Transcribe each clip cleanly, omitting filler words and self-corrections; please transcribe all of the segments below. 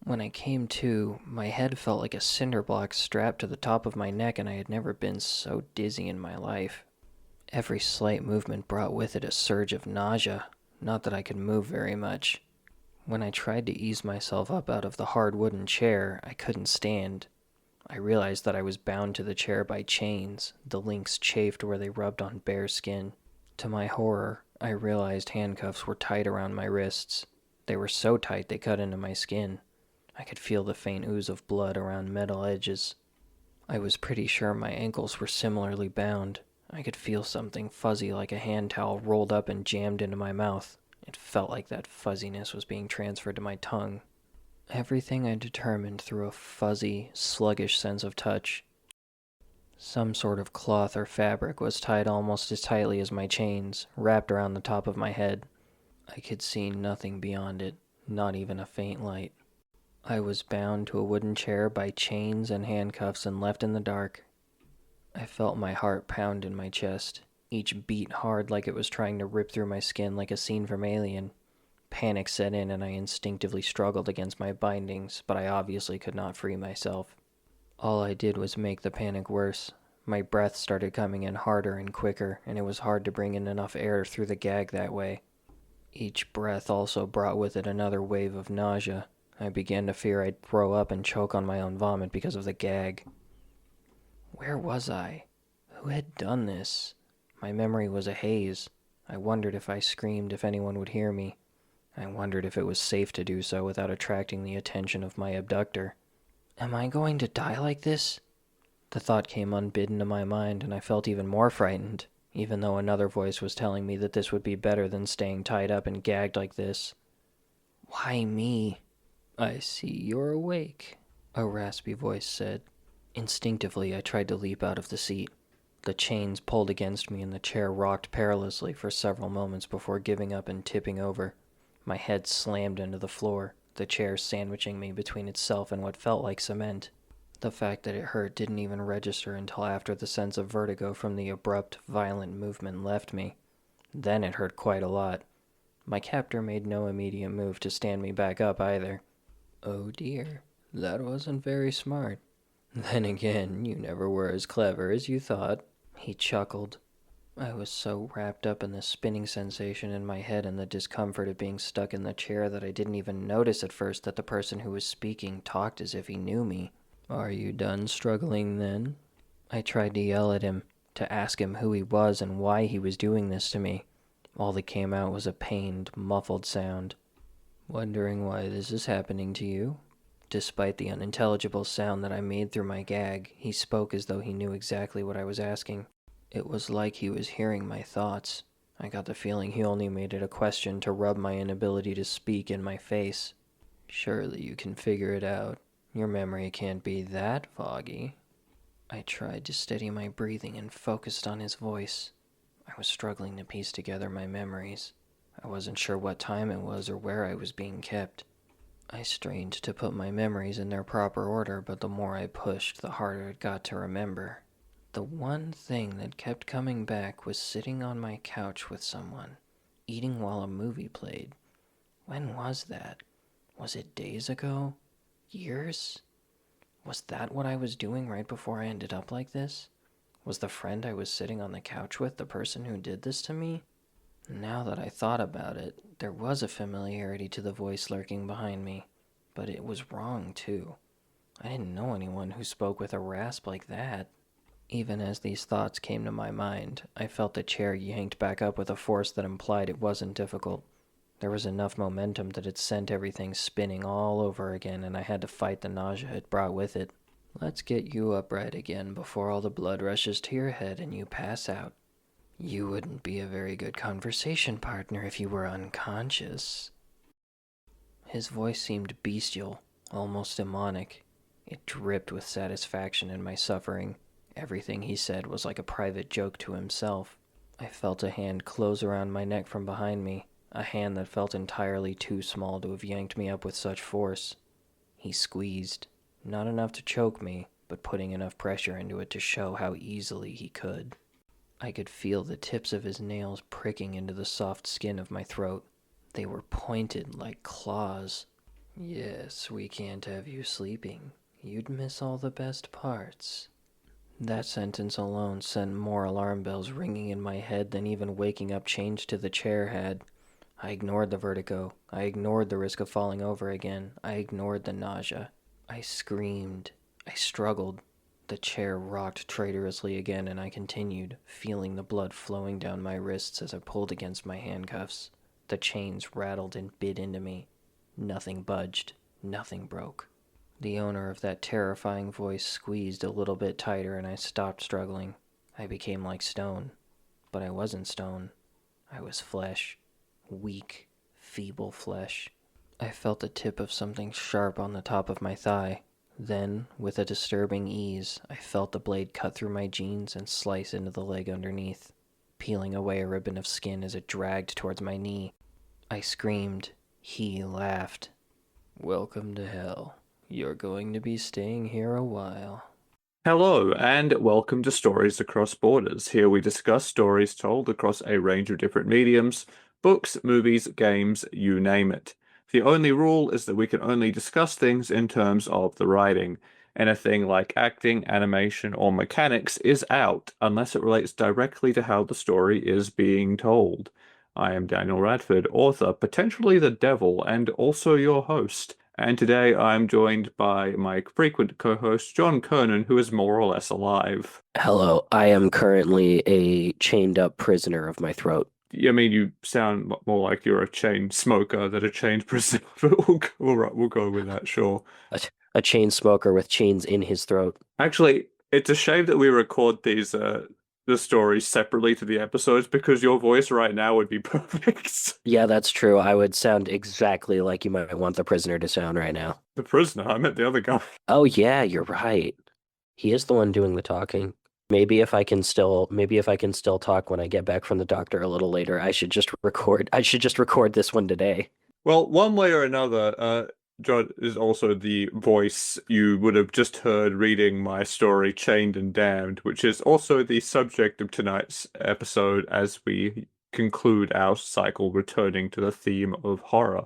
When I came to, my head felt like a cinder block strapped to the top of my neck, and I had never been so dizzy in my life. Every slight movement brought with it a surge of nausea, not that I could move very much. When I tried to ease myself up out of the hard wooden chair, I couldn't stand. I realized that I was bound to the chair by chains. The links chafed where they rubbed on bare skin. To my horror, I realized handcuffs were tight around my wrists. They were so tight they cut into my skin. I could feel the faint ooze of blood around metal edges. I was pretty sure my ankles were similarly bound. I could feel something fuzzy like a hand towel rolled up and jammed into my mouth. It felt like that fuzziness was being transferred to my tongue. Everything I determined through a fuzzy, sluggish sense of touch. Some sort of cloth or fabric was tied almost as tightly as my chains, wrapped around the top of my head. I could see nothing beyond it, not even a faint light. I was bound to a wooden chair by chains and handcuffs and left in the dark. I felt my heart pound in my chest, each beat hard like it was trying to rip through my skin like a scene from Alien. Panic set in and I instinctively struggled against my bindings, but I obviously could not free myself. All I did was make the panic worse. My breath started coming in harder and quicker, and it was hard to bring in enough air through the gag that way. Each breath also brought with it another wave of nausea. I began to fear I'd throw up and choke on my own vomit because of the gag. Where was I? Who had done this? My memory was a haze. I wondered if I screamed if anyone would hear me. I wondered if it was safe to do so without attracting the attention of my abductor. Am I going to die like this? The thought came unbidden to my mind, and I felt even more frightened, even though another voice was telling me that this would be better than staying tied up and gagged like this. Why me? I see you're awake, a raspy voice said. Instinctively, I tried to leap out of the seat. The chains pulled against me and the chair rocked perilously for several moments before giving up and tipping over. My head slammed into the floor, the chair sandwiching me between itself and what felt like cement. The fact that it hurt didn't even register until after the sense of vertigo from the abrupt, violent movement left me. Then it hurt quite a lot. My captor made no immediate move to stand me back up either. Oh dear, that wasn't very smart. Then again, you never were as clever as you thought. He chuckled. I was so wrapped up in the spinning sensation in my head and the discomfort of being stuck in the chair that I didn't even notice at first that the person who was speaking talked as if he knew me. Are you done struggling then? I tried to yell at him, to ask him who he was and why he was doing this to me. All that came out was a pained, muffled sound. Wondering why this is happening to you? Despite the unintelligible sound that I made through my gag, he spoke as though he knew exactly what I was asking. It was like he was hearing my thoughts. I got the feeling he only made it a question to rub my inability to speak in my face. Surely you can figure it out. Your memory can't be that foggy. I tried to steady my breathing and focused on his voice. I was struggling to piece together my memories. I wasn't sure what time it was or where I was being kept. I strained to put my memories in their proper order, but the more I pushed, the harder it got to remember. The one thing that kept coming back was sitting on my couch with someone, eating while a movie played. When was that? Was it days ago? Years? Was that what I was doing right before I ended up like this? Was the friend I was sitting on the couch with the person who did this to me? Now that I thought about it, there was a familiarity to the voice lurking behind me, but it was wrong too. I didn't know anyone who spoke with a rasp like that. Even as these thoughts came to my mind, I felt the chair yanked back up with a force that implied it wasn't difficult. There was enough momentum that it sent everything spinning all over again, and I had to fight the nausea it brought with it. Let's get you upright again before all the blood rushes to your head and you pass out. You wouldn't be a very good conversation partner if you were unconscious. His voice seemed bestial, almost demonic. It dripped with satisfaction in my suffering. Everything he said was like a private joke to himself. I felt a hand close around my neck from behind me, a hand that felt entirely too small to have yanked me up with such force. He squeezed, not enough to choke me, but putting enough pressure into it to show how easily he could. I could feel the tips of his nails pricking into the soft skin of my throat. They were pointed like claws. Yes, we can't have you sleeping. You'd miss all the best parts. That sentence alone sent more alarm bells ringing in my head than even waking up changed to the chair had. I ignored the vertigo. I ignored the risk of falling over again. I ignored the nausea. I screamed. I struggled. The chair rocked traitorously again, and I continued, feeling the blood flowing down my wrists as I pulled against my handcuffs. The chains rattled and bit into me. Nothing budged. Nothing broke. The owner of that terrifying voice squeezed a little bit tighter, and I stopped struggling. I became like stone. But I wasn't stone. I was flesh. Weak, feeble flesh. I felt the tip of something sharp on the top of my thigh. Then, with a disturbing ease, I felt the blade cut through my jeans and slice into the leg underneath, peeling away a ribbon of skin as it dragged towards my knee. I screamed. He laughed. Welcome to hell. You're going to be staying here a while. Hello, and welcome to Stories Across Borders. Here we discuss stories told across a range of different mediums, books, movies, games, you name it. The only rule is that we can only discuss things in terms of the writing. Anything like acting, animation, or mechanics is out, unless it relates directly to how the story is being told. I am Daniel Radford, author, potentially the devil, and also your host. And today I'm joined by my frequent co-host, John Kernan, who is more or less alive. Hello, I am currently a chained up prisoner of my throat. I mean, you sound more like you're a chain smoker than a chained prisoner, but we'll go with that, sure. A chain smoker with chains in his throat. Actually, it's a shame that we record the stories separately to the episodes because your voice right now would be perfect. Yeah, that's true. I would sound exactly like you might want the prisoner to sound right now. The prisoner, I meant the other guy. Oh yeah, you're right. He is the one doing the talking. Maybe if I can still talk when I get back from the doctor a little later, I should just record this one today. Well, one way or another, John is also the voice you would have just heard reading my story, Chained and Damned, which is also the subject of tonight's episode as we conclude our cycle returning to the theme of horror.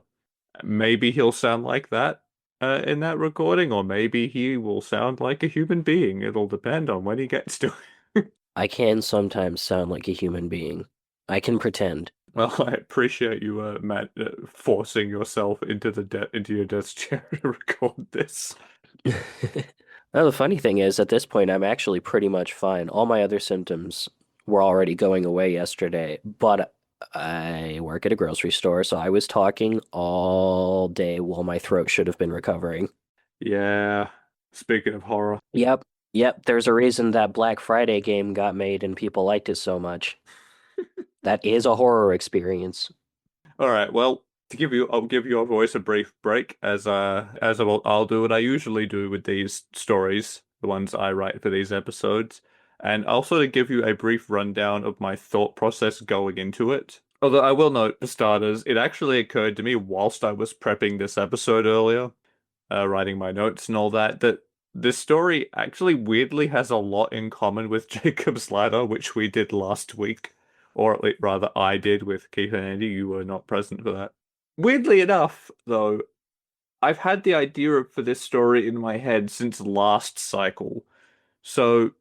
Maybe he'll sound like that in that recording, or maybe he will sound like a human being. It'll depend on when he gets to it. I can sometimes sound like a human being. I can pretend. Well, I appreciate you, Matt, forcing yourself into your desk chair to record this. Now, the funny thing is, at this point, I'm actually pretty much fine. All my other symptoms were already going away yesterday, but I work at a grocery store, so I was talking all day while my throat should have been recovering. Yeah. Speaking of horror. Yep, yep, there's a reason that Black Friday game got made and people liked it so much. That is a horror experience. All right. Well, I'll give your voice a brief break I'll do what I usually do with these stories, the ones I write for these episodes, and also to give you a brief rundown of my thought process going into it. Although I will note, for starters, it actually occurred to me whilst I was prepping this episode earlier, writing my notes and all that, that this story actually weirdly has a lot in common with Jacob's Ladder, which we did last week. Or at least, rather, I did with Keith and Andy. You were not present for that. Weirdly enough, though, I've had the idea for this story in my head since last cycle. So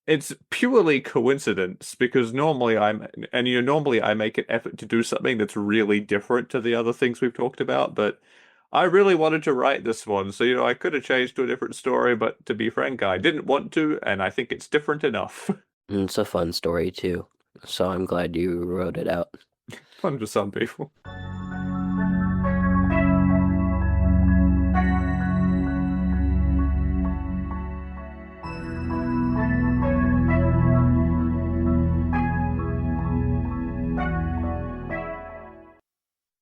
it's purely coincidence because normally I make an effort to do something that's really different to the other things we've talked about, but I really wanted to write this one, so I could have changed to a different story, but to be frank, I didn't want to, and I think it's different enough. It's a fun story too, so I'm glad you wrote it out. Fun for some people.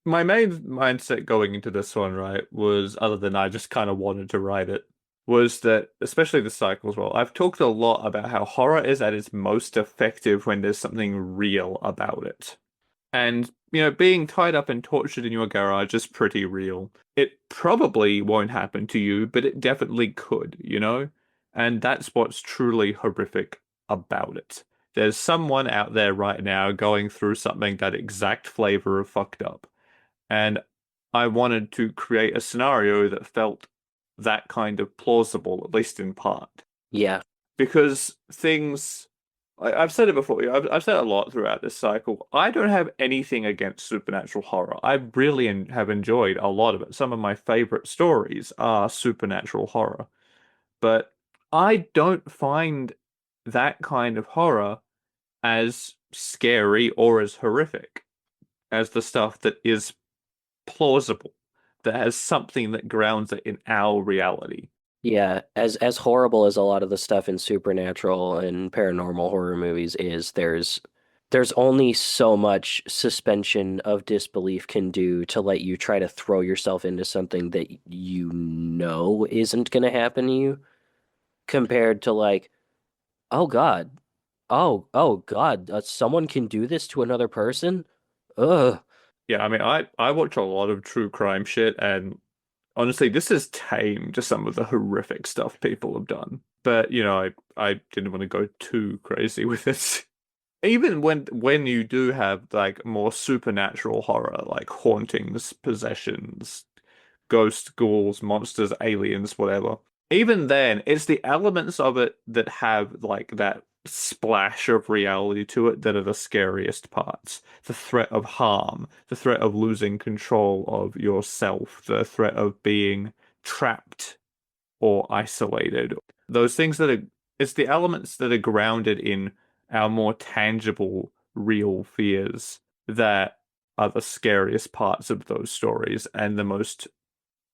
My main mindset going into this one, right, was other than I just kind of wanted to write it, was that, especially the cycle as well, I've talked a lot about how horror is at its most effective when there's something real about it. And, being tied up and tortured in your garage is pretty real. It probably won't happen to you, but it definitely could, And that's what's truly horrific about it. There's someone out there right now going through something that exact flavor of fucked up. And I wanted to create a scenario that felt that kind of plausible, at least in part. Yeah. Because I've said it before, I've said it a lot throughout this cycle. I don't have anything against supernatural horror. I really have enjoyed a lot of it. Some of my favorite stories are supernatural horror, but I don't find that kind of horror as scary or as horrific as the stuff that is plausible, that has something that grounds it in our reality. Yeah, as horrible as a lot of the stuff in supernatural and paranormal horror movies is, there's only so much suspension of disbelief can do to let you try to throw yourself into something that you know isn't going to happen to you, compared to like, oh God, oh God, someone can do this to another person? Ugh. Yeah, I mean, I watch a lot of true crime shit, and honestly, this is tame to some of the horrific stuff people have done. But I didn't want to go too crazy with it. Even when you do have like more supernatural horror, like hauntings, possessions, ghosts, ghouls, monsters, aliens, whatever. Even then, it's the elements of it that have like that splash of reality to it that are the scariest parts. The threat of harm, the threat of losing control of yourself, the threat of being trapped or isolated. Those things that are, it's the elements that are grounded in our more tangible, real fears that are the scariest parts of those stories and the most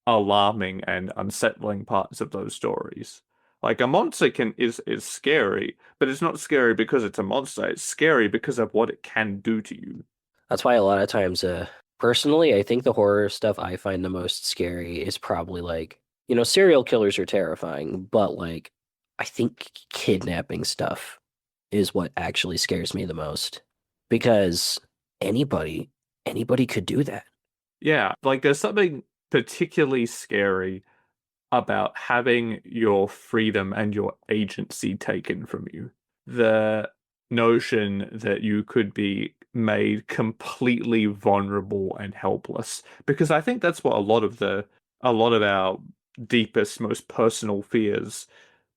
alarming and unsettling parts of those stories. Like a monster is scary, but it's not scary because it's a monster. It's scary because of what it can do to you. That's why a lot of times, personally, I think the horror stuff I find the most scary is probably like, serial killers are terrifying, but like, I think kidnapping stuff is what actually scares me the most because anybody, anybody could do that. Yeah, like there's something particularly scary about having your freedom and your agency taken from you. The notion that you could be made completely vulnerable and helpless. Because I think that's what a lot of our deepest, most personal fears,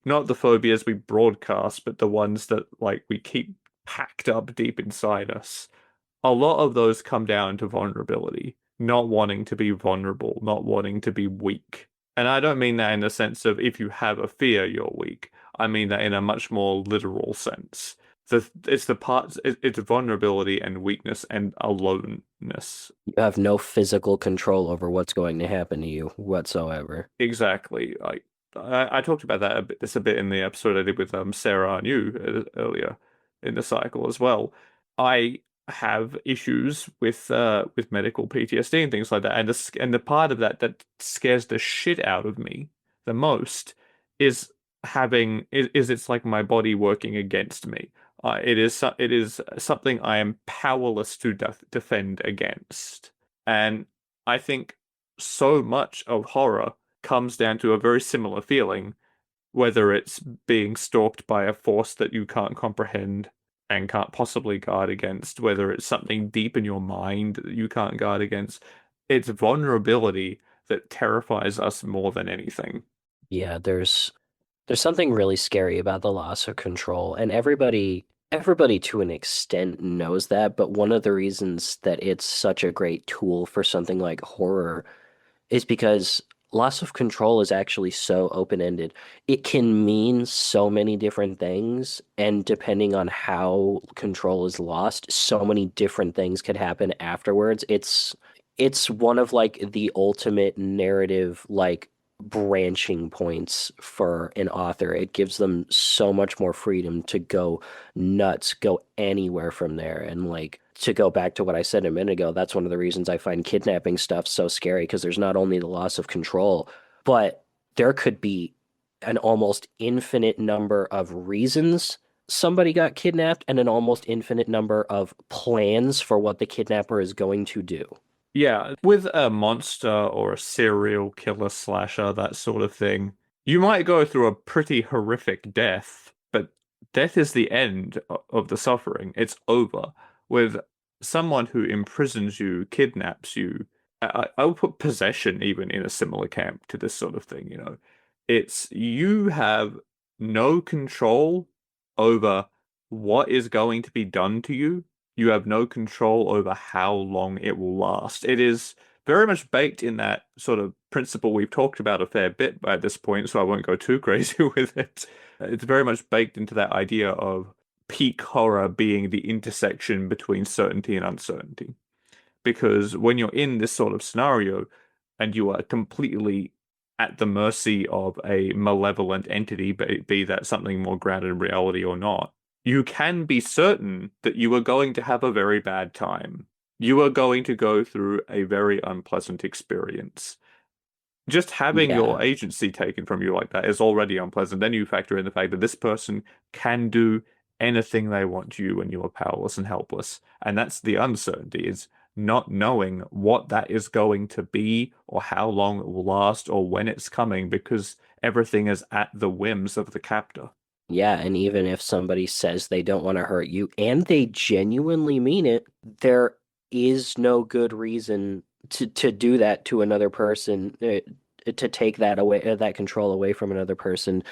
not the phobias we broadcast, but the ones that like we keep packed up deep inside us. A lot of those come down to vulnerability, not wanting to be vulnerable, not wanting to be weak. And I don't mean that in the sense of if you have a fear, you're weak. I mean that in a much more literal sense. It's the parts, it's vulnerability and weakness and aloneness. You have no physical control over what's going to happen to you whatsoever. Exactly. Like I talked about that a bit in the episode I did with Sarah and you earlier in the cycle as well. I have issues with medical PTSD and things like that, and the part of that that scares the shit out of me the most is is it's like my body working against me. It is something I am powerless to defend against, and I think so much of horror comes down to a very similar feeling, whether it's being stalked by a force that you can't comprehend and can't possibly guard against, whether it's something deep in your mind that you can't guard against. It's vulnerability that terrifies us more than anything. Yeah, there's something really scary about the loss of control, and everybody to an extent knows that, but one of the reasons that it's such a great tool for something like horror is because loss of control is actually so open-ended. It can mean so many different things, and depending on how control is lost, so many different things could happen afterwards. It's one of like the ultimate narrative like branching points for an author. It gives them so much more freedom to go nuts, go anywhere from there. And like to go back to what I said a minute ago, that's one of the reasons I find kidnapping stuff so scary because there's not only the loss of control, but there could be an almost infinite number of reasons somebody got kidnapped and an almost infinite number of plans for what the kidnapper is going to do. Yeah, with a monster or a serial killer slasher, that sort of thing, you might go through a pretty horrific death, but death is the end of the suffering. It's over. With someone who imprisons you, kidnaps you, I would put possession even in a similar camp to this sort of thing, you know. It's you have no control over what is going to be done to you. You have no control over how long it will last. It is very much baked in that sort of principle we've talked about a fair bit at this point, so I won't go too crazy with it. It's very much baked into that idea of peak horror being the intersection between certainty and uncertainty. Because when you're in this sort of scenario and you are completely at the mercy of a malevolent entity, be that something more grounded in reality or not, you can be certain that you are going to have a very bad time. You are going to go through a very unpleasant experience. Just having Yeah. your agency taken from you like that is already unpleasant. Then you factor in the fact that this person can do anything they want to you when you are powerless and helpless. And that's the uncertainty, is not knowing what that is going to be or how long it will last or when it's coming because everything is at the whims of the captor. Yeah, and even if somebody says they don't want to hurt you and they genuinely mean it, there is no good reason to do that to another person, to take that away, that control away from another person.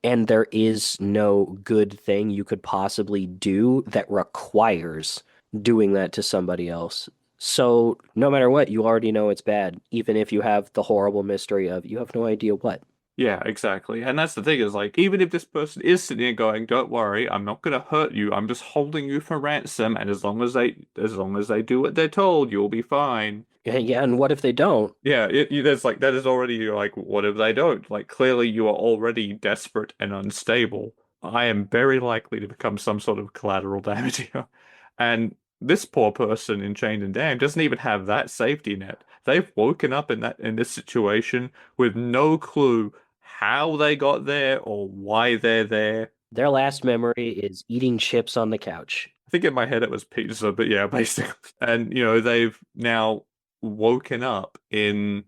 And there is no good thing you could possibly do that requires doing that to somebody else. So no matter what, you already know it's bad, even if you have the horrible mystery of you have no idea what. Yeah, exactly. And that's the thing is like, even if this person is sitting there going, "Don't worry, I'm not gonna hurt you. I'm just holding you for ransom, and as long as they do what they're told, you'll be fine." Yeah, yeah, and what if they don't? Yeah, there's like that is already you're like, what if they don't? Like clearly you are already desperate and unstable. I am very likely to become some sort of collateral damage here. And this poor person in Chained and Damned doesn't even have that safety net. They've woken up in this situation with no clue how they got there or why they're there. Their last memory is eating chips on the couch. I think in my head it was pizza, but yeah, basically. And they've now woken up in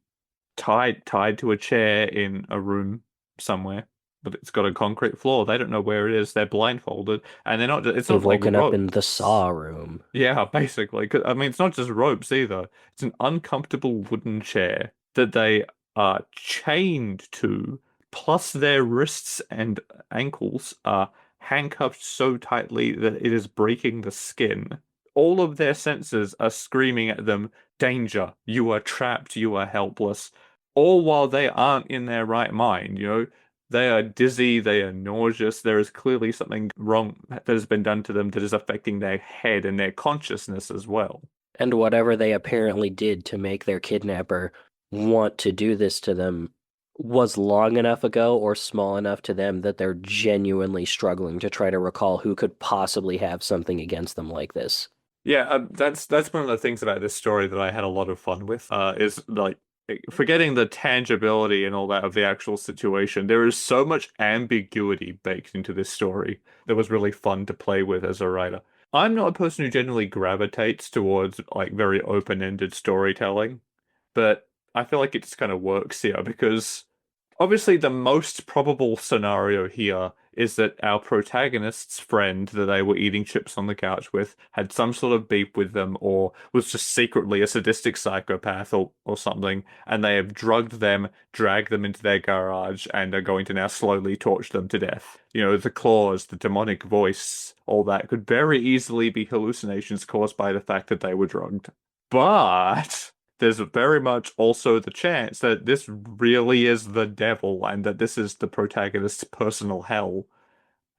tied to a chair in a room somewhere, but it's got a concrete floor. They don't know where it is. They're blindfolded, and they're not. It's They've not like woken up in the ropes. Saw room. Yeah, basically. 'Cause, I mean, it's not just ropes either. It's an uncomfortable wooden chair that they are chained to, plus their wrists and ankles are handcuffed so tightly that it is breaking the skin. All of their senses are screaming at them, danger, you are trapped, you are helpless. All while they aren't in their right mind. They are dizzy, they are nauseous. There is clearly something wrong that has been done to them that is affecting their head and their consciousness as well. And whatever they apparently did to make their kidnapper want to do this to them was long enough ago or small enough to them that they're genuinely struggling to try to recall who could possibly have something against them like this. Yeah, that's one of the things about this story that I had a lot of fun with. Is like forgetting the tangibility and all that of the actual situation. There is so much ambiguity baked into this story that was really fun to play with as a writer. I'm not a person who generally gravitates towards like very open-ended storytelling, but I feel like it just kind of works here because obviously the most probable scenario here is that our protagonist's friend that they were eating chips on the couch with had some sort of beef with them or was just secretly a sadistic psychopath or something, and they have drugged them, dragged them into their garage, and are going to now slowly torture them to death. The claws, the demonic voice, all that could very easily be hallucinations caused by the fact that they were drugged. But there's very much also the chance that this really is the devil and that this is the protagonist's personal hell.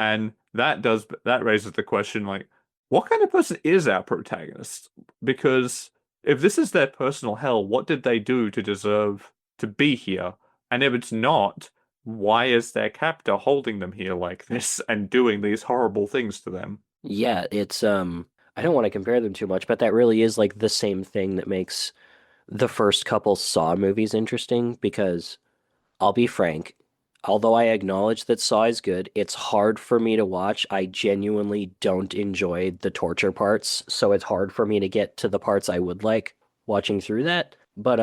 And that raises the question like, what kind of person is our protagonist? Because if this is their personal hell, what did they do to deserve to be here? And if it's not, why is their captor holding them here like this and doing these horrible things to them? Yeah, it's I don't want to compare them too much, but that really is like the same thing that makes the first couple Saw movies interesting because I'll be frank, although I acknowledge that Saw is good, it's hard for me to watch. I genuinely don't enjoy the torture parts, so it's hard for me to get to the parts I would like watching through that. But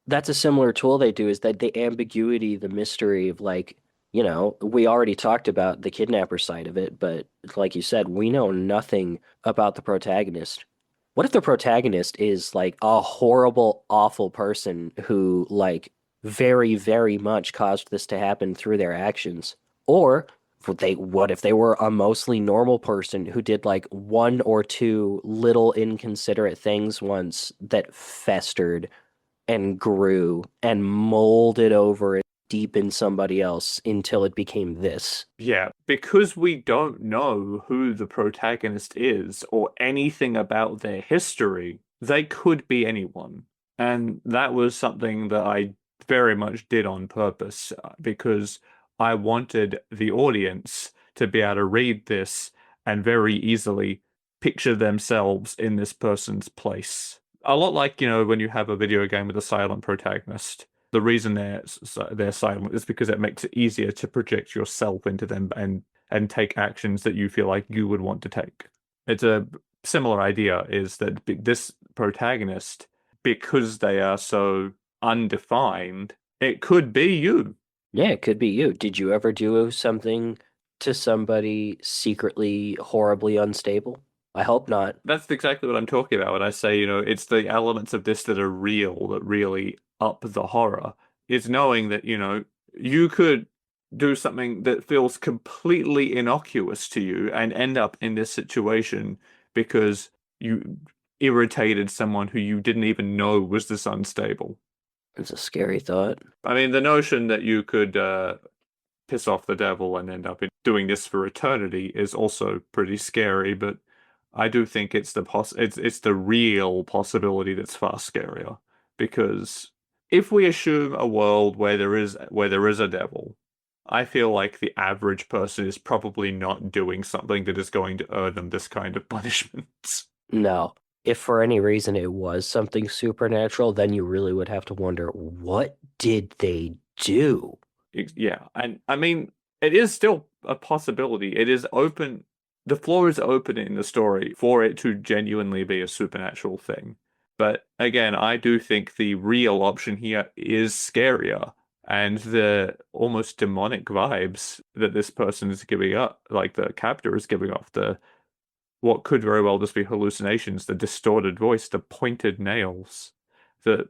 that's a similar tool they do is that the ambiguity, the mystery of like, we already talked about the kidnapper side of it, but like you said, we know nothing about the protagonist. What if the protagonist is like a horrible, awful person who like very, very much caused this to happen through their actions? Or what if they were a mostly normal person who did like one or two little inconsiderate things once that festered and grew and molded over deep in somebody else until it became this? Yeah, because we don't know who the protagonist is or anything about their history, they could be anyone. And that was something that I very much did on purpose because I wanted the audience to be able to read this and very easily picture themselves in this person's place. A lot like, when you have a video game with a silent protagonist, the reason they're silent is because it makes it easier to project yourself into them and take actions that you feel like you would want to take. It's a similar idea is that this protagonist, because they are so undefined, it could be you. Yeah, it could be you. Did you ever do something to somebody secretly horribly unstable? I hope not. That's exactly what I'm talking about when I say, it's the elements of this that are real that really up the horror. It's knowing that, you could do something that feels completely innocuous to you and end up in this situation because you irritated someone who you didn't even know was this unstable. It's a scary thought. I mean, the notion that you could piss off the devil and end up doing this for eternity is also pretty scary, but I do think it's it's the real possibility that's far scarier because if we assume a world where there is a devil, I feel like the average person is probably not doing something that is going to earn them this kind of punishment. No. If for any reason it was something supernatural, then you really would have to wonder, what did they do? Yeah, and I mean, it is still a possibility. It is open. The floor is open in the story for it to genuinely be a supernatural thing. But again, I do think the real option here is scarier, and the almost demonic vibes that this person is giving up, like the captor is giving off, the what could very well just be hallucinations, the distorted voice, the pointed nails, the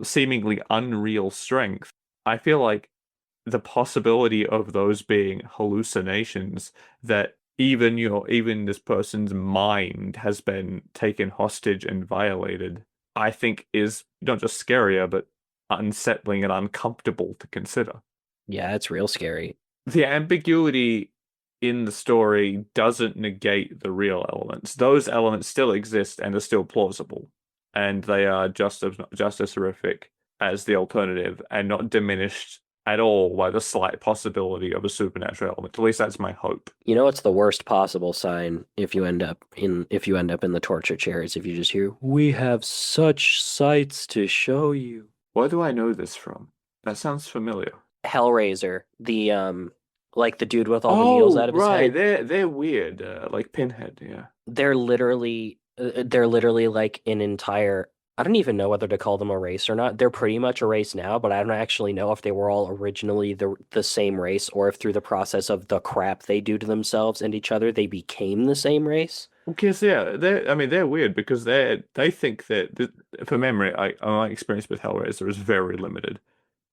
seemingly unreal strength. I feel like the possibility of those being hallucinations that even this person's mind has been taken hostage and violated, I think is not just scarier, but unsettling and uncomfortable to consider. Yeah, it's real scary. The ambiguity in the story doesn't negate the real elements. Those elements still exist and are still plausible, and they are just as horrific as the alternative, and not diminished at all by the slight possibility of a supernatural element. At least that's my hope. You know what's the worst possible sign if you end up in the torture chair is if you just hear, "We have such sights to show you." Where do I know this from? That sounds familiar. Hellraiser, the like the dude with all the needles out of his right. head. They're weird, like Pinhead. Yeah. They're literally like an entire, I don't even know whether to call them a race or not. They're pretty much a race now, but I don't actually know if they were all originally the same race or if through the process of the crap they do to themselves and each other, they became the same race. Because yeah, they're weird because they think that for memory, my experience with Hellraiser is very limited.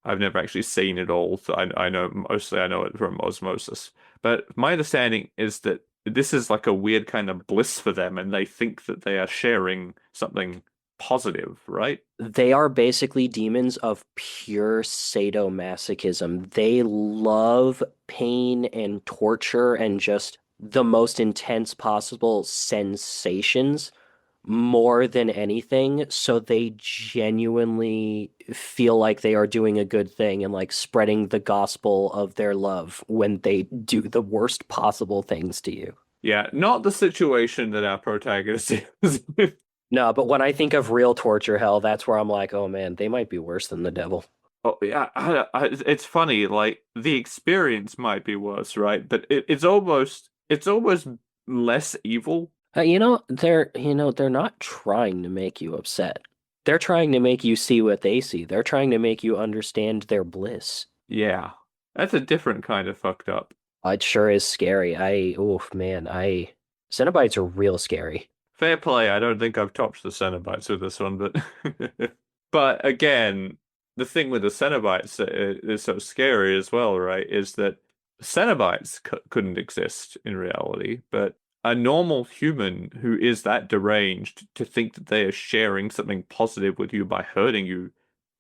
I've never actually seen it all, so I know it from osmosis. But my understanding is that this is like a weird kind of bliss for them, and they think that they are sharing something positive, right? They are basically demons of pure sadomasochism. They love pain and torture and just the most intense possible sensations more than anything, so they genuinely feel like they are doing a good thing and like spreading the gospel of their love when they do the worst possible things to you. Yeah, not the situation that our protagonist is. No, but when I think of real torture hell, that's where I'm like, oh man, they might be worse than the devil. Oh yeah, it's funny. Like the experience might be worse, right? But it's almost less evil. They're not trying to make you upset. They're trying to make you see what they see. They're trying to make you understand their bliss. Yeah, that's a different kind of fucked up. It sure is scary. Oof, man, Cenobites are real scary. Fair play. I don't think I've topped the Cenobites with this one, but but again, the thing with the Cenobites that is so scary as well, right? Is that Cenobites couldn't exist in reality, but a normal human who is that deranged to think that they are sharing something positive with you by hurting you,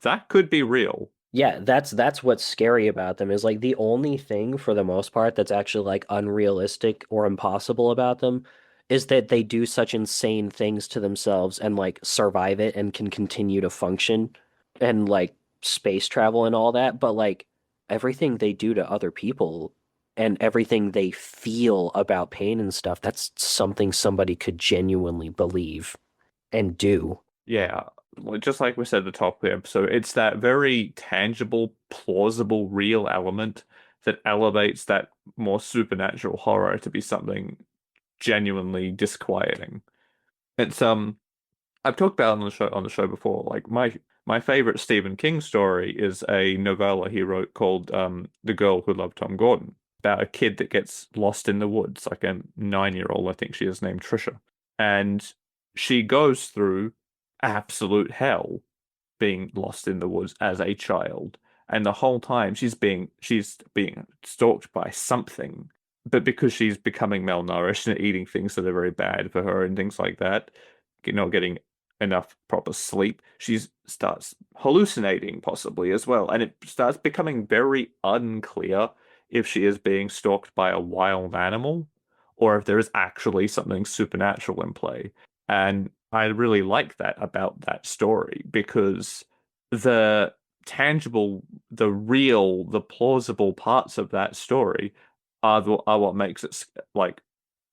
that could be real. Yeah, that's what's scary about them is like the only thing for the most part that's actually like unrealistic or impossible about them is that they do such insane things to themselves and like survive it and can continue to function and like space travel and all that, but like everything they do to other people and everything they feel about pain and stuff, that's something somebody could genuinely believe and do. Yeah, just like we said at the top of the episode, it's that very tangible, plausible, real element that elevates that more supernatural horror to be something genuinely disquieting. It's I've talked about it on the show before. Like my favorite Stephen King story is a novella he wrote called The Girl Who Loved Tom Gordon, about a kid that gets lost in the woods, like a 9-year-old, I think she is, named Trisha. And she goes through absolute hell being lost in the woods as a child. And the whole time she's being stalked by something. But because she's becoming malnourished and eating things that are very bad for her and things like that, not getting enough proper sleep, she starts hallucinating possibly as well. And it starts becoming very unclear if she is being stalked by a wild animal or if there is actually something supernatural in play. And I really like that about that story because the tangible, the real, the plausible parts of that story are what makes it like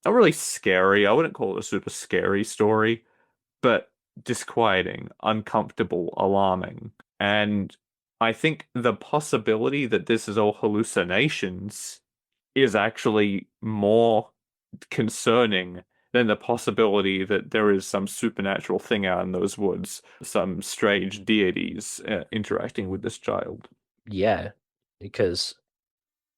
not really scary. I wouldn't call it a super scary story, but disquieting, uncomfortable, alarming. And I think the possibility that this is all hallucinations is actually more concerning than the possibility that there is some supernatural thing out in those woods, some strange deities interacting with this child. Yeah, because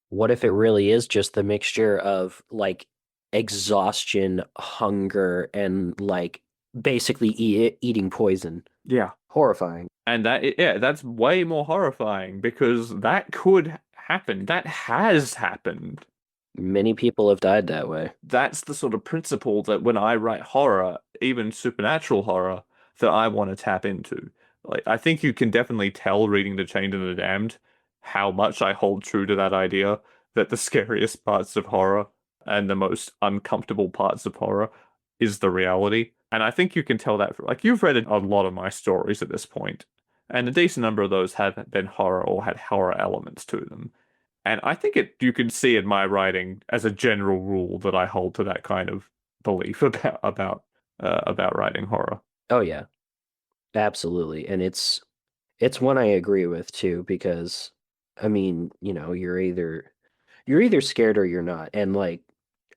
what if it really is just the mixture of like exhaustion, hunger, and like basically eating poison? Yeah. Horrifying. And yeah, that's way more horrifying because that could happen. That has happened. Many people have died that way. That's the sort of principle that when I write horror, even supernatural horror, that I want to tap into. Like, I think you can definitely tell reading The Chained and the Damned how much I hold true to that idea that the scariest parts of horror and the most uncomfortable parts of horror is the reality. And I think you can tell that, like, you've read a lot of my stories at this point, and a decent number of those have been horror or had horror elements to them. And I think you can see in my writing as a general rule that I hold to that kind of belief about writing horror. Oh yeah, absolutely. And it's one I agree with too, because I mean, you know, you're either scared or you're not. And like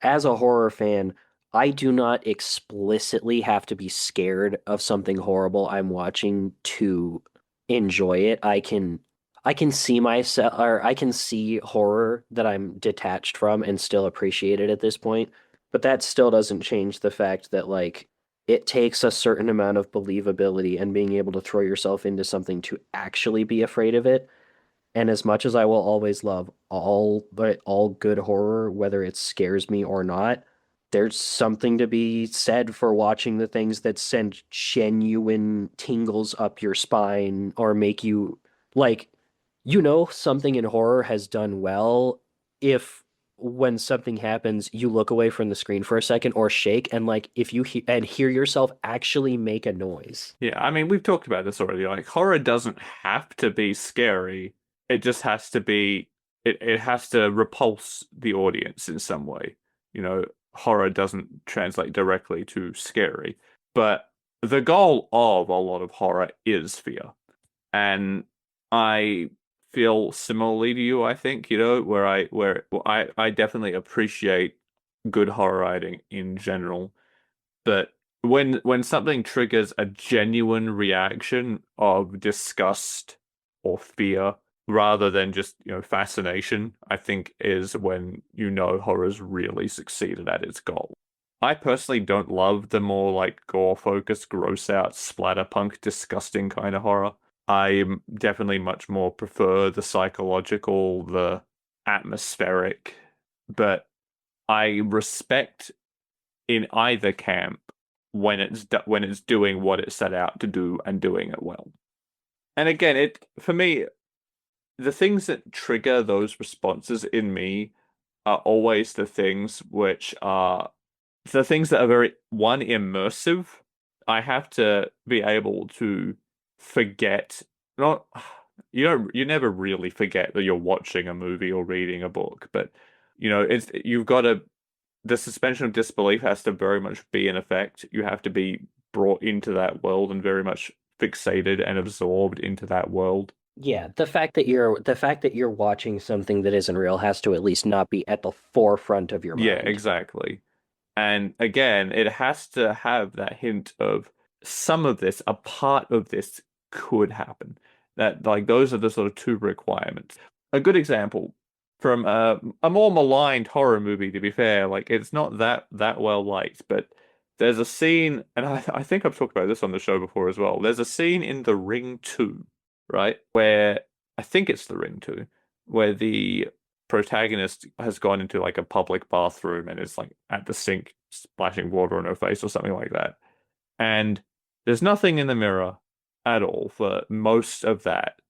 as a horror fan, I do not explicitly have to be scared of something horrible I'm watching to enjoy it. I can see myself, or I can see horror that I'm detached from and still appreciate it at this point. But that still doesn't change the fact that like it takes a certain amount of believability and being able to throw yourself into something to actually be afraid of it. And as much as I will always love all good horror, whether it scares me or not, there's something to be said for watching the things that send genuine tingles up your spine or make you like, something in horror has done well if when something happens, you look away from the screen for a second or shake, and like if you and hear yourself actually make a noise. Yeah, I mean, we've talked about this already. Like, horror doesn't have to be scary. It just has to be, it has to repulse the audience in some way. You know, horror doesn't translate directly to scary. But the goal of a lot of horror is fear. And I feel similarly to you, I think, where I definitely appreciate good horror writing in general. But when something triggers a genuine reaction of disgust or fear rather than just, fascination, I think is when horror's really succeeded at its goal. I personally don't love the more like gore focused, gross out, splatterpunk, disgusting kind of horror. I definitely much more prefer the psychological, the atmospheric, but I respect in either camp when when it's doing what it set out to do and doing it well. And again, it for me, the things that trigger those responses in me are always the things which are the things that are very one immersive. I have to be able to forget not you never really forget that you're watching a movie or reading a book, but it's you've got to the suspension of disbelief has to very much be in effect. You have to be brought into that world and very much fixated and absorbed into that world. Yeah, the fact that you're watching something that isn't real has to at least not be at the forefront of your Yeah, mind. exactly. And again, it has to have that hint of some of this, a part of this could happen. That like those are the sort of two requirements. A good example from a more maligned horror movie, to be fair, like it's not that well liked, but there's a scene, and I think I've talked about this on the show before as well. There's a scene in The Ring 2, right? Where I think it's The Ring 2, where the protagonist has gone into like a public bathroom and is like at the sink splashing water on her face or something like that. And there's nothing in the mirror at all for most of that.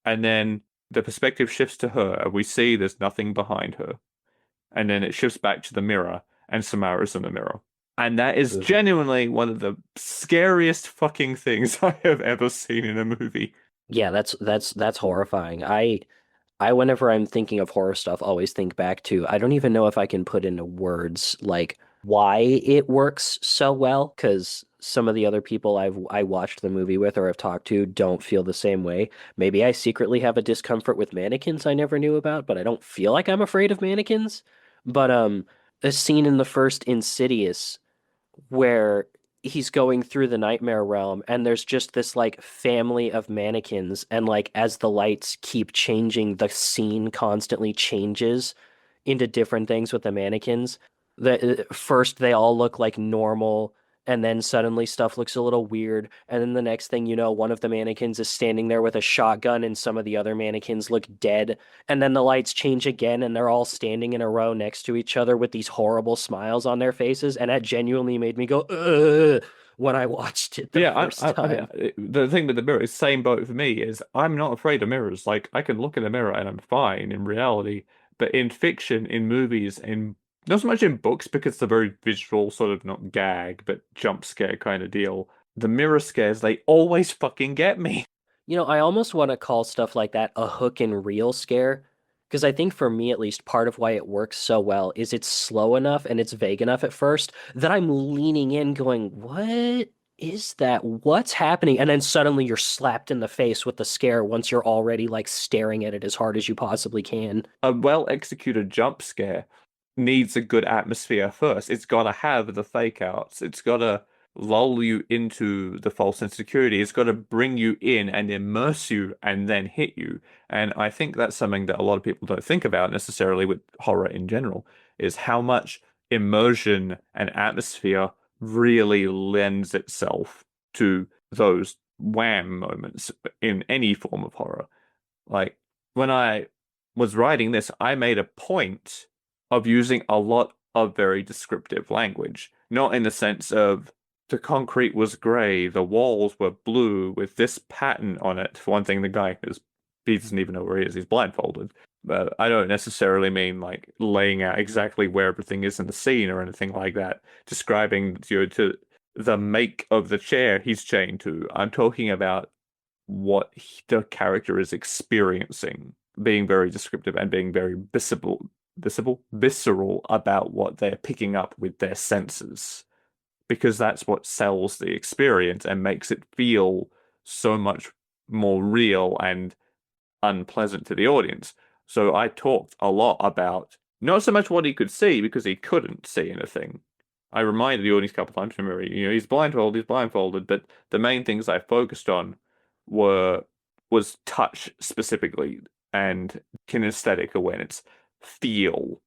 And then the perspective shifts to her and we see there's nothing behind her. And then it shifts back to the mirror and Samara's in the mirror. And that is Ugh. genuinely one of the scariest fucking things I have ever seen in a movie. Yeah, that's horrifying. I whenever I'm thinking of horror stuff, always think back to I don't even know if I can put into words like why it works so well, because some of the other people I watched the movie with or have talked to don't feel the same way. Maybe I secretly have a discomfort with mannequins I never knew about, but I don't feel like I'm afraid of mannequins. But a scene in the first Insidious where he's going through the nightmare realm and there's just this like family of mannequins and like as the lights keep changing the scene constantly changes into different things with the mannequins. First they all look like normal and then suddenly stuff looks a little weird and then the next thing you know one of the mannequins is standing there with a shotgun and some of the other mannequins look dead and then the lights change again and they're all standing in a row next to each other with these horrible smiles on their faces and that genuinely made me go ugh when I watched it the Yeah, first I mean, time. the thing with the mirror is same boat for me is I'm not afraid of mirrors. Like I can look in a mirror and I'm fine in reality, but in fiction, in movies, in not so much in books because it's a very visual sort of not gag but jump scare kind of deal. The mirror scares they always fucking get me. You know, I almost want to call stuff like that a hook and reel scare. Because I think for me, at least, part of why it works so well is it's slow enough and it's vague enough at first that I'm leaning in going, what is that? What's happening? And then suddenly you're slapped in the face with the scare once you're already like staring at it as hard as you possibly can. A well executed jump scare needs a good atmosphere first. It's got to have the fake outs. It's got to lull you into the false insecurity. It's got to bring you in and immerse you and then hit you. And I think that's something that a lot of people don't think about necessarily with horror in general, is how much immersion and atmosphere really lends itself to those wham moments in any form of horror. Like when I was writing this, I made a point of using a lot of very descriptive language, not in the sense of the concrete was gray, the walls were blue with this pattern on it. For one thing, the guy is he doesn't even know where he is, he's blindfolded. But I don't necessarily mean like laying out exactly where everything is in the scene or anything like that. Describing to the make of the chair he's chained to. I'm talking about what the character is experiencing, being very descriptive and being very visceral about what they're picking up with their senses, because that's what sells the experience and makes it feel so much more real and unpleasant to the audience. So I talked a lot about not so much what he could see because he couldn't see anything. I reminded the audience a couple times, remember, he's blindfolded, but the main things I focused on were was touch specifically and kinesthetic awareness, feel,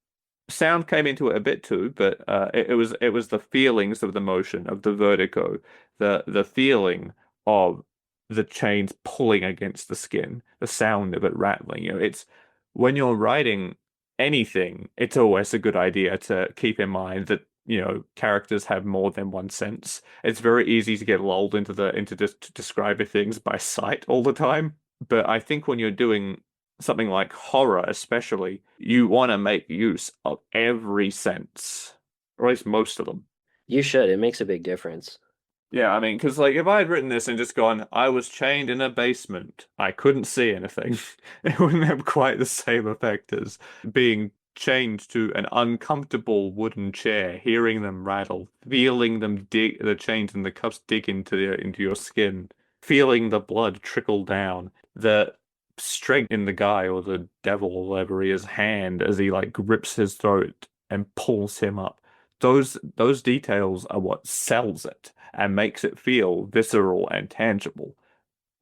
sound came into it a bit too, but it was the feelings of the motion, of the vertigo, the feeling of the chains pulling against the skin, the sound of it rattling. It's when you're writing anything, it's always a good idea to keep in mind that, characters have more than one sense. It's very easy to get lulled into just describing things by sight all the time. But I think when you're doing something like horror, especially, you want to make use of every sense, or at least most of them. You should. It makes a big difference. Yeah, I mean, because like if I had written this and just gone, I was chained in a basement, I couldn't see anything, it wouldn't have quite the same effect as being chained to an uncomfortable wooden chair, hearing them rattle, feeling them dig the chains and the cuffs dig into your skin, feeling the blood trickle down, the strength in the guy or the devil or whatever he is hand as he like grips his throat and pulls him up. Those details are what sells it and makes it feel visceral and tangible.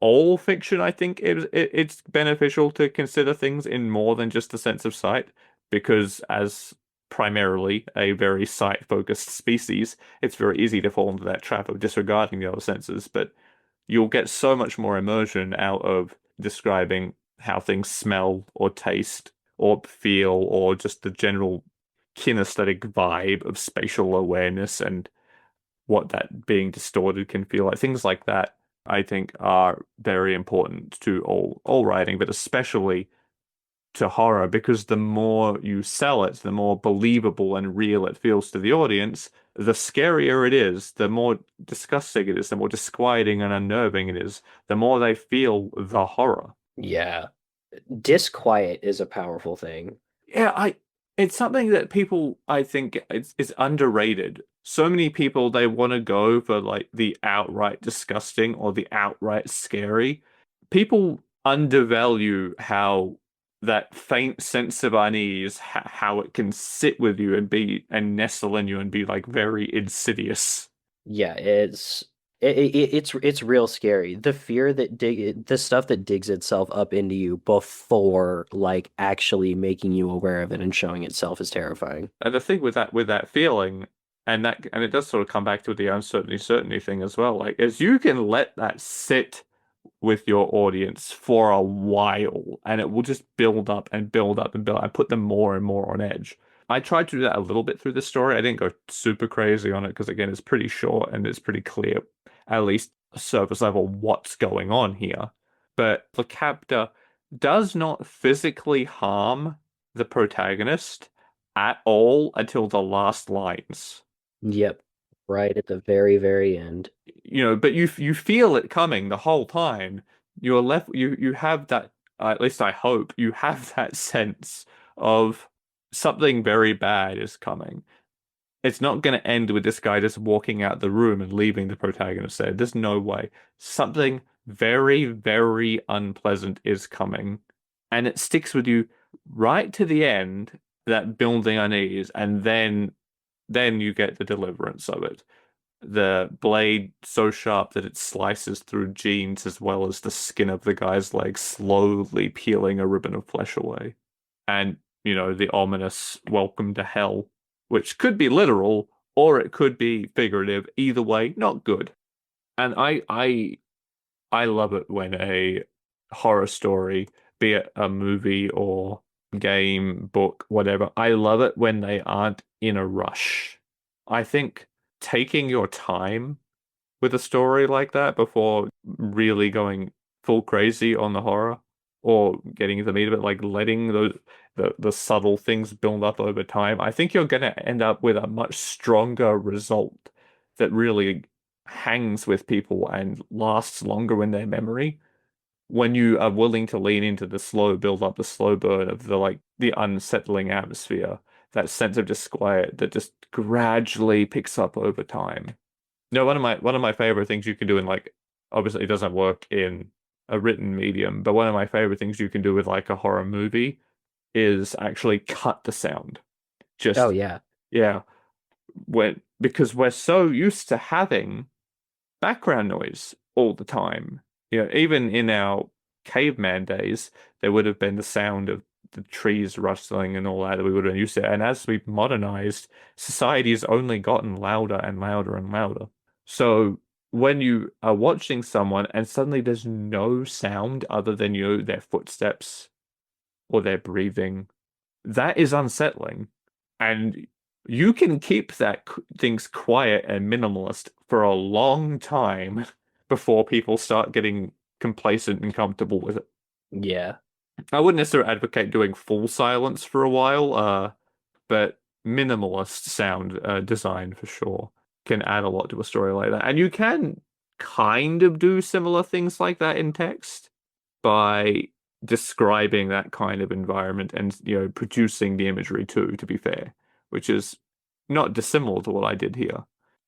All fiction, I think, it's beneficial to consider things in more than just the sense of sight, because as primarily a very sight-focused species, it's very easy to fall into that trap of disregarding the other senses. But you'll get so much more immersion out of describing how things smell or taste or feel or just the general kinesthetic vibe of spatial awareness and what that being distorted can feel like. Things like that, I think, are very important to all writing, but especially to horror, because the more you sell it, the more believable and real it feels to the audience, the scarier it is, the more disgusting it is, the more disquieting and unnerving it is, the more they feel the horror. Yeah. Disquiet is a powerful thing. Yeah, it's something that people, I think, is underrated. So many people, they want to go for like the outright disgusting or the outright scary. People undervalue how that faint sense of unease, how it can sit with you and nestle in you and be like very insidious. Yeah, it's real scary. The fear that the stuff that digs itself up into you before like actually making you aware of it and showing itself is terrifying. And the thing with that feeling, and it does sort of come back to the uncertainty certainty thing as well, like is you can let that sit with your audience for a while and it will just build up and build up and build and put them more and more on edge. I tried to do that a little bit through the story. I didn't go super crazy on it because again it's pretty short and it's pretty clear, at least surface level, what's going on here. But the captor does not physically harm the protagonist at all until the last lines. Yep. Right at the very, very end. But you feel it coming the whole time. You're left you have that, at least I hope you have that sense of something very bad is coming. It's not going to end with this guy just walking out the room and leaving the protagonist there. There's no way. Something very, very unpleasant is coming. And it sticks with you right to the end, that building unease, and then you get the deliverance of it. The blade so sharp that it slices through jeans as well as the skin of the guy's leg, slowly peeling a ribbon of flesh away. And, the ominous welcome to hell, which could be literal or it could be figurative. Either way, not good. And I love it when a horror story, be it a movie or game, book, whatever, I love it when they aren't in a rush. I think taking your time with a story like that before really going full crazy on the horror or getting the meat of it, like letting the subtle things build up over time, I think you're gonna end up with a much stronger result that really hangs with people and lasts longer in their memory when you are willing to lean into the slow build up, the slow burn of the unsettling atmosphere, that sense of disquiet that just gradually picks up over time. No, one of my favorite things you can do in like, obviously it doesn't work in a written medium, but one of my favorite things you can do with like a horror movie is actually cut the sound. Oh Just yeah. yeah, because we're so used to having background noise all the time. Even in our caveman days, there would have been the sound of the trees rustling and all that we would have been used to. And as we've modernized, society has only gotten louder and louder and louder. So when you are watching someone and suddenly there's no sound other than their footsteps or their breathing, that is unsettling. And you can keep things quiet and minimalist for a long time before people start getting complacent and comfortable with it. Yeah. I wouldn't necessarily advocate doing full silence for a while, but minimalist sound design for sure can add a lot to a story like that. And you can kind of do similar things like that in text by describing that kind of environment and producing the imagery too, to be fair, which is not dissimilar to what I did here.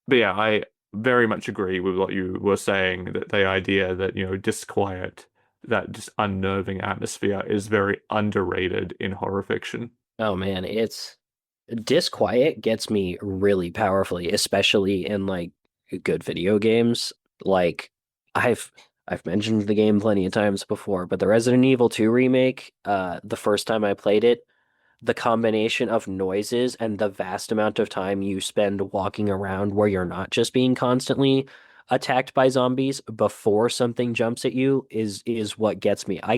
But yeah, I very much agree with what you were saying, that the idea that disquiet, that just unnerving atmosphere is very underrated in horror fiction. Oh man, it's disquiet gets me really powerfully, especially in like good video games. Like I've mentioned the game plenty of times before, but the Resident Evil 2 remake, the first time I played it, the combination of noises and the vast amount of time you spend walking around where you're not just being constantly attacked by zombies before something jumps at you is what gets me. I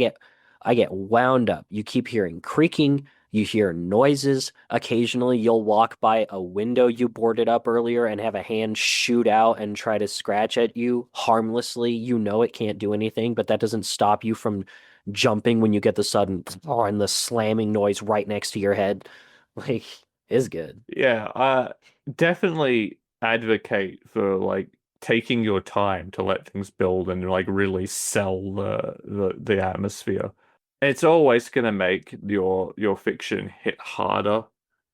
get wound up. You keep hearing creaking, you hear noises. Occasionally you'll walk by a window you boarded up earlier and have a hand shoot out and try to scratch at you harmlessly. You know it can't do anything, but that doesn't stop you from jumping when you get the sudden and the slamming noise right next to your head. Like, is good. Yeah, definitely advocate for like taking your time to let things build and like really sell the atmosphere. It's always gonna make your fiction hit harder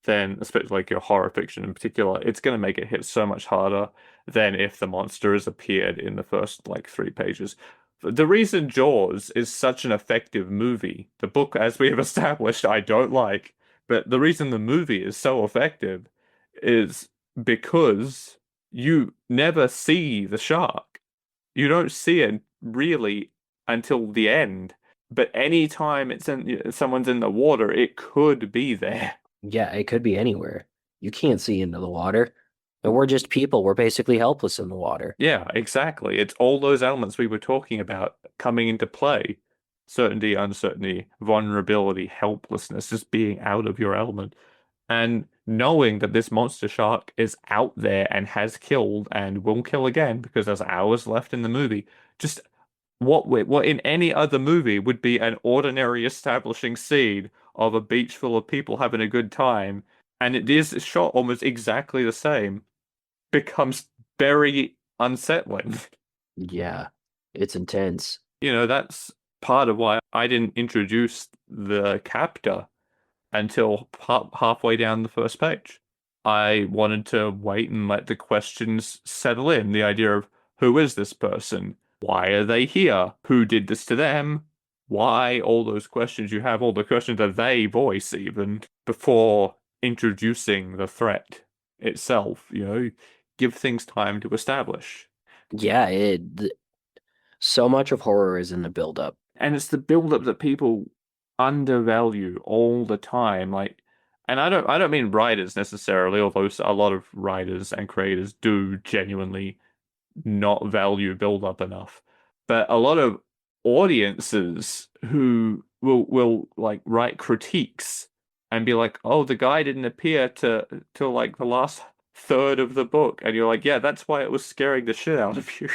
than, especially like your horror fiction in particular. It's gonna make it hit so much harder than if the monster has appeared in the first like 3 pages. The reason Jaws is such an effective movie, the book, as we have established, I don't like, but the reason the movie is so effective is because you never see the shark. You don't see it really until the end. But anytime someone's in the water, it could be there. Yeah, it could be anywhere. You can't see into the water. And we're just people. We're basically helpless in the water. Yeah, exactly. It's all those elements we were talking about coming into play. Certainty, uncertainty, vulnerability, helplessness, just being out of your element. And knowing that this monster shark is out there and has killed and will kill again because there's hours left in the movie. Just what in any other movie would be an ordinary establishing scene of a beach full of people having a good time, and it is shot almost exactly the same, becomes very unsettling. Yeah, it's intense. That's part of why I didn't introduce the captor until halfway down the first page. I wanted to wait and let the questions settle in. The idea of who is this person? Why are they here? Who did this to them? Why? All those questions you have, all the questions that they voice even before introducing the threat itself, give things time to establish. Yeah, so much of horror is in the build-up. And it's the build-up that people undervalue all the time. Like, and I don't mean writers necessarily, although a lot of writers and creators do genuinely not value build-up enough. But a lot of audiences who will like write critiques and be like, "Oh, the guy didn't appear till like the last third of the book," and you're like, "Yeah, that's why it was scaring the shit out of you."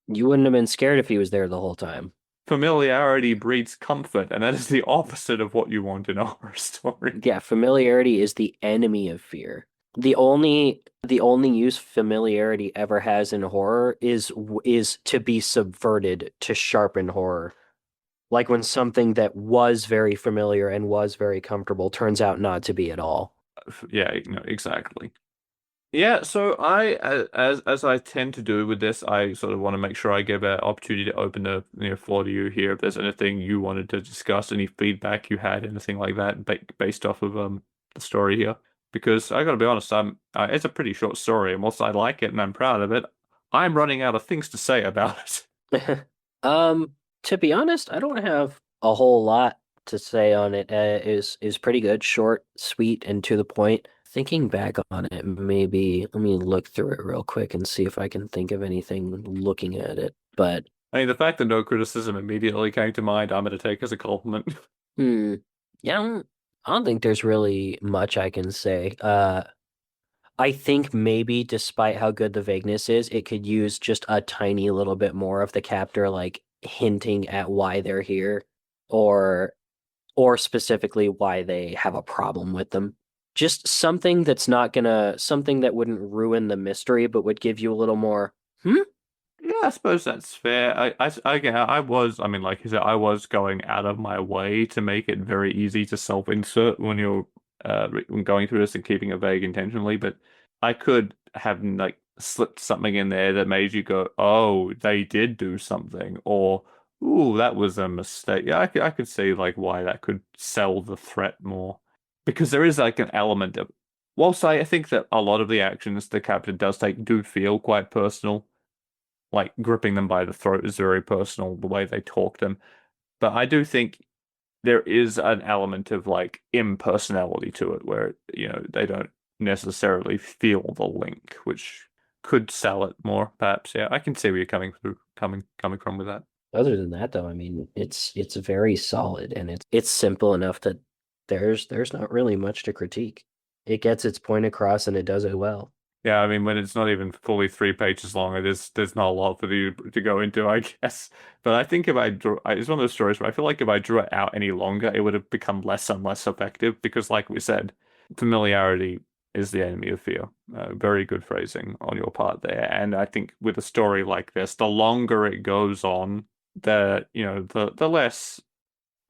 You wouldn't have been scared if he was there the whole time. Familiarity breeds comfort, and that is the opposite of what you want in a horror story. Yeah, familiarity is the enemy of fear. The only use familiarity ever has in horror is to be subverted to sharpen horror. Like when something that was very familiar and was very comfortable turns out not to be at all. Yeah, no, exactly. Yeah, so as I tend to do with this, I sort of want to make sure I give an opportunity to open the floor to you here. If there's anything you wanted to discuss, any feedback you had, anything like that, based off of the story here, because I got to be honest, it's a pretty short story, and whilst I like it and I'm proud of it, I'm running out of things to say about it. To be honest, I don't have a whole lot to say on it is pretty good, short, sweet, and to the point. Thinking back on it, maybe let me look through it real quick and see if I can think of anything looking at it. But I mean, the fact that no criticism immediately came to mind, I'm going to take as a compliment. yeah, I don't think there's really much I can say. I think maybe despite how good the vagueness is, it could use just a tiny little bit more of the captor like hinting at why they're here or or specifically why they have a problem with them. Just something that's not gonna something that wouldn't ruin the mystery but would give you a little more Yeah, I suppose that's fair. Again, I mean, like you said, I was going out of my way to make it very easy to self-insert when you're when going through this and keeping it vague intentionally, but I could have like slipped something in there that made you go, "Oh, they did do something," or "Ooh, that was a mistake." Yeah, I could see like why that could sell the threat more because there is like an element of, whilst I think that a lot of the actions the captain does take do feel quite personal, like gripping them by the throat is very personal, the way they talk them. But I do think there is an element of like impersonality to it where, they don't necessarily feel the link, which could sell it more, perhaps. Yeah, I can see where you're coming from with that. other than that though. I mean, it's very solid and it's simple enough that there's not really much to critique. It gets its point across and it does it well. Yeah, I mean, when it's not even fully 3 pages long, there's not a lot for you to go into, I guess. But I think if I drew, it's one of those stories where I feel like if I drew it out any longer, it would have become less and less effective because, like we said, familiarity is the enemy of fear. Very good phrasing on your part there. And I think with a story like this, the longer it goes on, the less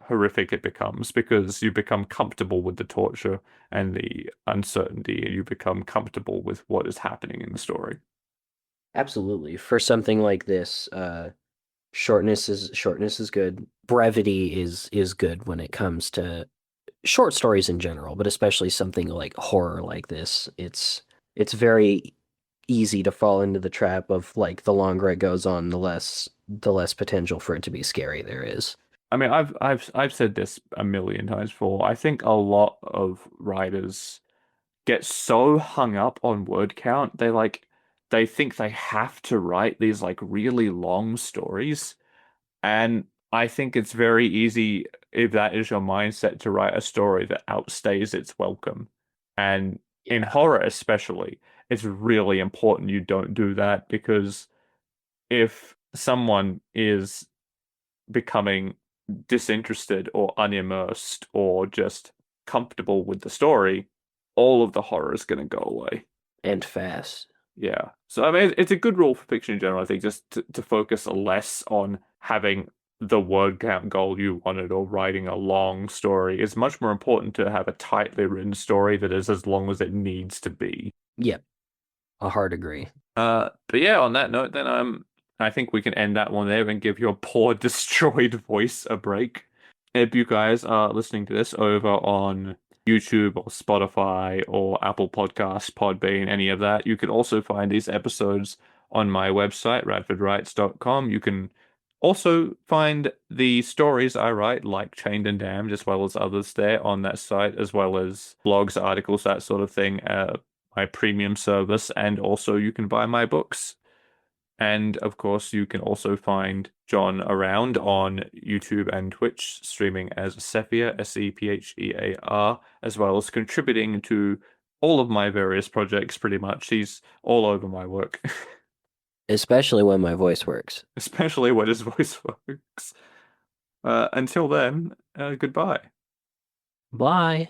horrific it becomes because you become comfortable with the torture and the uncertainty, and you become comfortable with what is happening in the story. Absolutely. For something like this, shortness is good. Brevity is good when it comes to short stories in general, but especially something like horror like this. It's very easy to fall into the trap of like the longer it goes on, the less potential for it to be scary there is. I mean, I've said this a million times before. I think a lot of writers get so hung up on word count, they think they have to write these like really long stories. And I think it's very easy, if that is your mindset, to write a story that outstays its welcome. And in Yeah. horror especially, it's really important you don't do that because if someone is becoming disinterested or unimmersed or just comfortable with the story, all of the horror is going to go away. And fast. Yeah. So I mean, it's a good rule for fiction in general, I think, just to focus less on having the word count goal you wanted or writing a long story. It's much more important to have a tightly written story that is as long as it needs to be. Yep. A hard agree. But yeah, on that note, then I think we can end that one there and give your poor destroyed voice a break. If you guys are listening to this over on YouTube or Spotify or Apple Podcasts, Podbean, any of that, you can also find these episodes on my website, radfordwrites.com. You can also find the stories I write, like Chained and Damned, as well as others there on that site, as well as blogs, articles, that sort of thing, my premium service, and also you can buy my books. And of course, you can also find John around on YouTube and Twitch, streaming as Sephear, Sephear, as well as contributing to all of my various projects pretty much. He's all over my work, Especially when my voice works. especially when his voice works. Until then, goodbye. Bye.